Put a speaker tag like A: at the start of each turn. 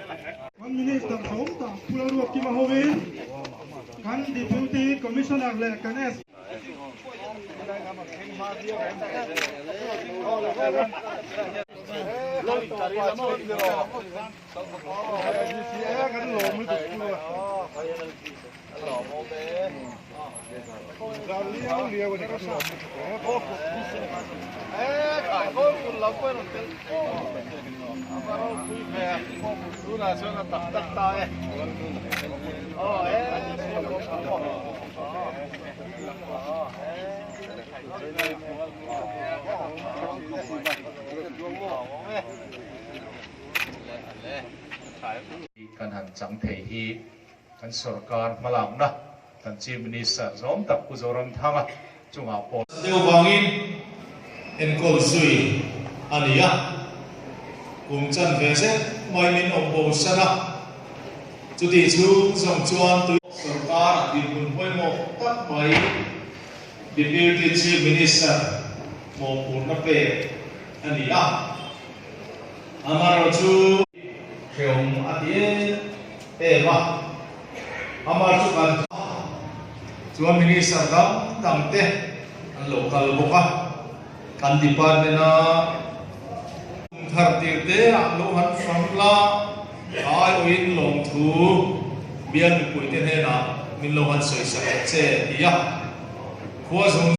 A: 1 minute tam thom ta pularu ki mahovin kan deputy commissioner le kanes
B: kan han chang thei hi kan sarkar malang na kan chief minister zom tak ku zoram thanga chunga pol
C: deu wangin en kol sui ania kum chan ve se mai min om bo sana chu ti chu zong chuan tu sarkar din bun poi mo tak mai deputy chief minister mo purna pe ania amaro chu Khiong atie ema amar chu kan chuan minister dam te an local boka kan department na thar tir te lo han famla ai oin long thu bian pui te he na min lo han soi sa che ya khua